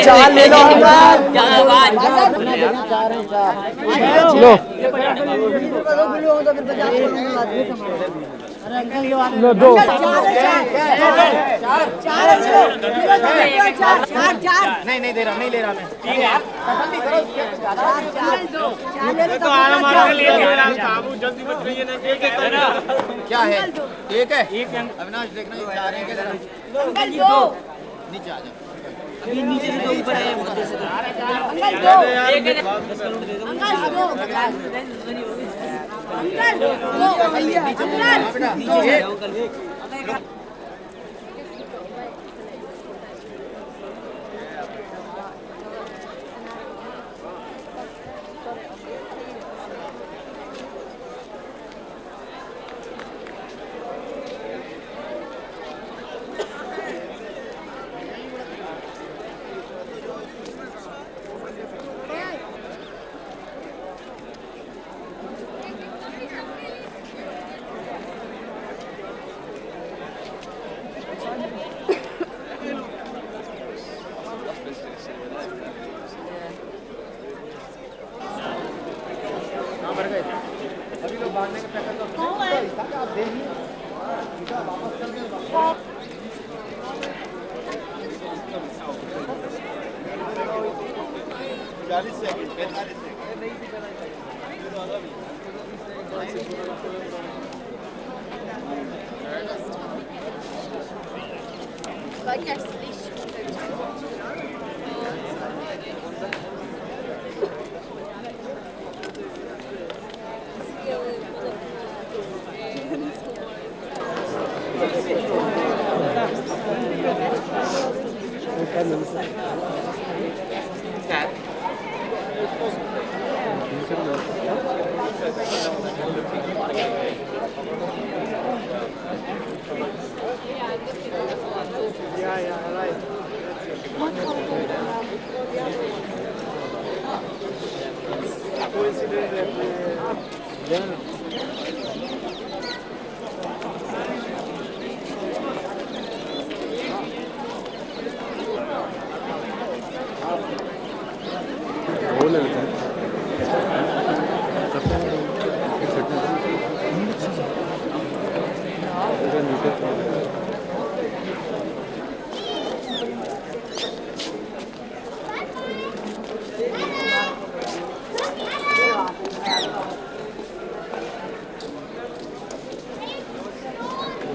चार ले लो लो लो दो नहीं दे रहा मैं जल्दी मत कहिए ना क्या है एक है अविनाश देखना ये चार है नीचे आ जाओ नीचे से तो ऊपर है मध्य से अभी लोग बांधने का पैकेट तो आप देखिए वापस कर दें 40 सेकंड 45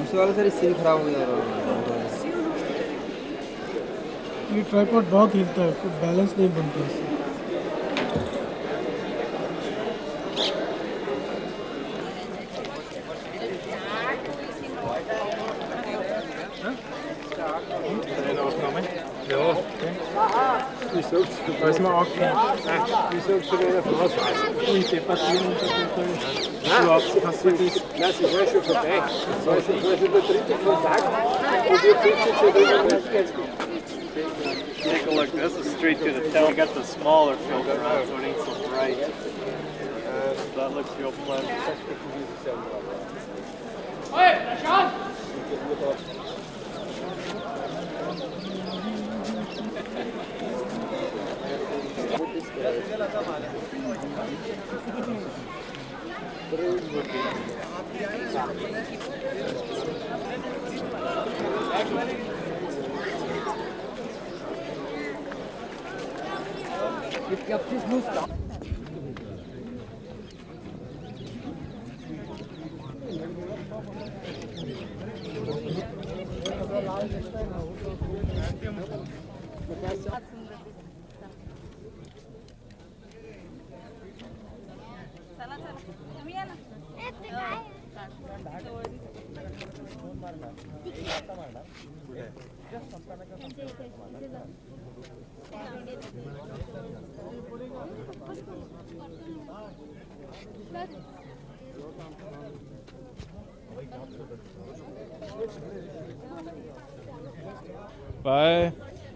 दूसरे वाले सर इससे भी खराब हो गया। ये ट्राइपॉड बहुत हिलता है, कुछ बैलेंस नहीं बनता इससे। Weiß man auch nicht. Wieso zu der Vorausweis? Und debattieren und überhaupt passiert ist. Nein, sie war schon vorbei. Es war schon der dritte Kontakt. Und wir finden sie wieder. Take a look, this is straight to the tail. We got the smaller filter on, so it ain't so bright. That looks real fun.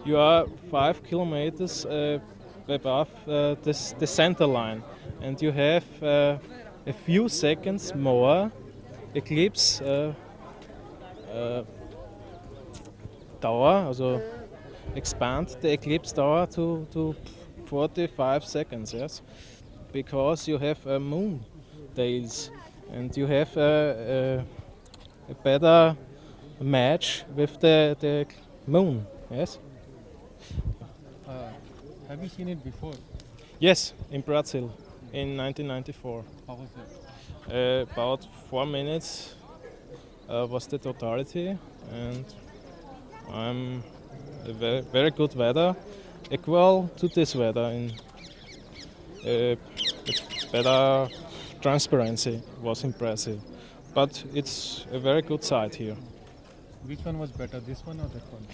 You are 5 kilometers above the center line, and you have a few seconds more eclipse Dauer, also expand the eclipse hour to 45 seconds, yes, because you have moon days and you have a better match with the moon, yes. Have you seen it before? Yes, in Brazil in 1994. How was it? About 4 minutes was the totality, and I'm a very good weather, equal to this weather in better transparency was impressive. But it's a very good sight here. Which one was better, this one or that one?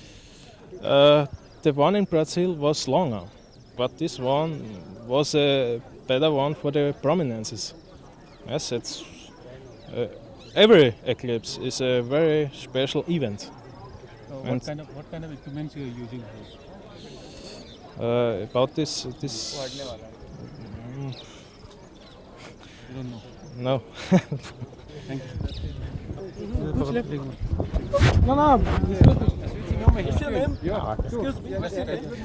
The one in Brazil was longer, but this one was a better one for the prominences. Yes, it's every eclipse is a very special event. What kind of equipment you are using here? About this You don't know. no. Thank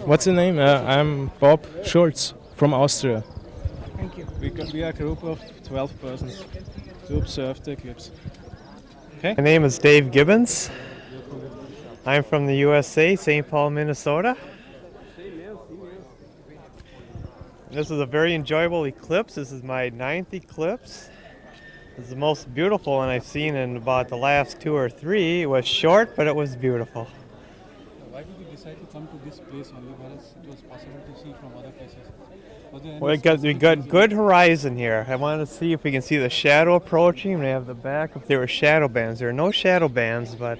What's the name? I'm Bob Schulz from Austria. Thank you. We are a group of 12 persons to observe the eclipse. My name is Dave Gibbons. I'm from the USA, St. Paul, Minnesota. This is a very enjoyable eclipse. This is my 9th eclipse. This is the most beautiful one I've seen in about the last 2 or 3. It was short, but it was beautiful. Why did you decide to come to this place only, whereas it was possible to see from other places? Was there any We specific got reason? good horizon here. I wanted to see if we can see the shadow approaching. And I have the back if there were shadow bands. There are no shadow bands, but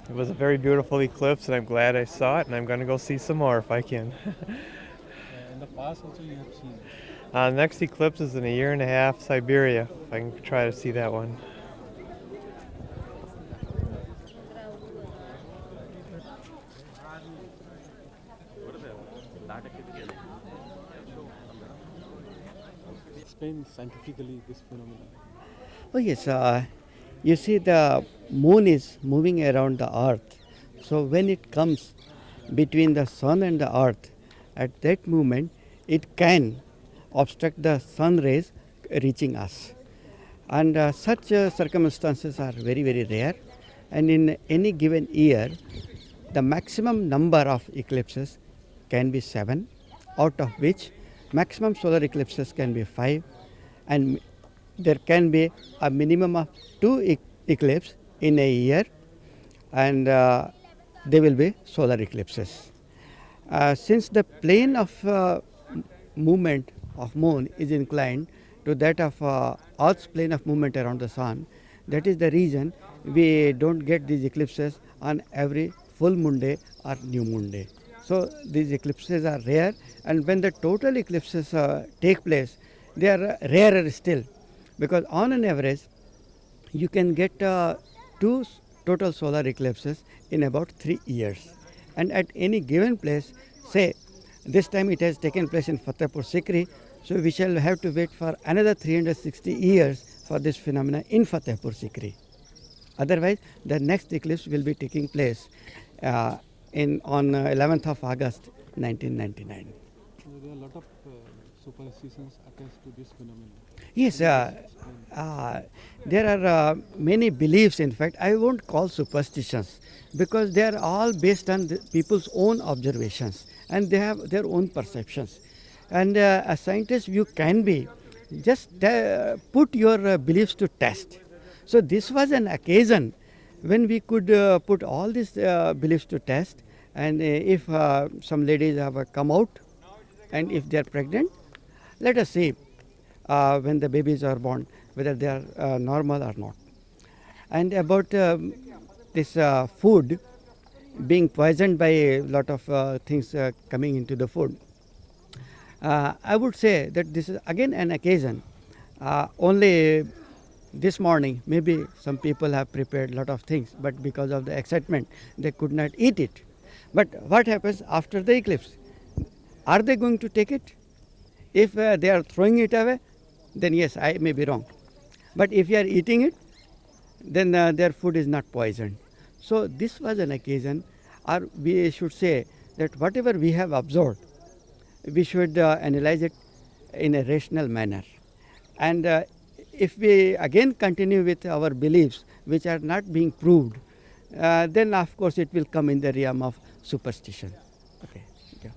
it was a very beautiful eclipse, and I'm glad I saw it. And I'm going to go see some more if I can. In the past also you have seen. Next eclipse is in a year and a half, Siberia. If I can try to see that one. Explain scientifically this phenomenon. Oh yes, you see the moon is moving around the earth. So when it comes between the sun and the earth, at that moment it can obstruct the sun rays reaching us. And such circumstances are very, very rare. And in any given year, the maximum number of eclipses can be 7, out of which maximum solar eclipses can be 5, and there can be a minimum of 2 eclipses in a year, and they will be solar eclipses. Since the plane of movement of moon is inclined to that of Earth's plane of movement around the sun, that is the reason we don't get these eclipses on every full moon day or new moon day. So these eclipses are rare, and when the total eclipses take place, they are rarer still, because on an average you can get 2 total solar eclipses in about 3 years. And at any given place, say this time it has taken place in Fatehpur Sikri, so we shall have to wait for another 360 years for this phenomena in Fatehpur Sikri. Otherwise, the next eclipse will be taking place on 11th of August 1999. So there are a lot of superstitions attached to this phenomenon. Yes, there are many beliefs. In fact, I won't call superstitions, because they are all based on the people's own observations, and they have their own perceptions. And a scientist you can be, just put your beliefs to test. So this was an occasion when we could put all these beliefs to test, and if some ladies have come out, and if they are pregnant, let us see when the babies are born whether they are normal or not. And about this food being poisoned by a lot of things coming into the food, I would say that this is again an occasion. Only this morning maybe some people have prepared a lot of things, but because of the excitement they could not eat it. But what happens after the eclipse? Are they going to take it? If they are throwing it away, then yes, I may be wrong. But if you are eating it, then their food is not poisoned. So this was an occasion. or we should say that whatever we have observed, we should analyze it in a rational manner. And if we again continue with our beliefs which are not being proved, then of course it will come in the realm of superstition. Okay. Yeah.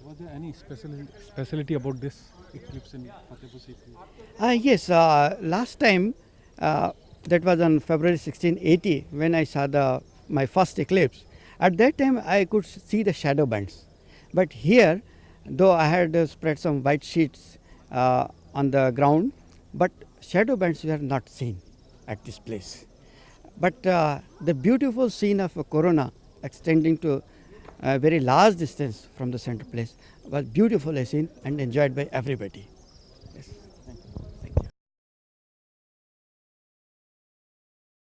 Was there any specialty about this eclipse in Fatehpur Sikri? Yes, last time that was on February 1680 when I saw my first eclipse. At that time I could see the shadow bands, but here, though I had spread some white sheets on the ground, but shadow bands were not seen at this place. But the beautiful scene of a corona extending to a very large distance from the center place was beautifully seen and enjoyed by everybody.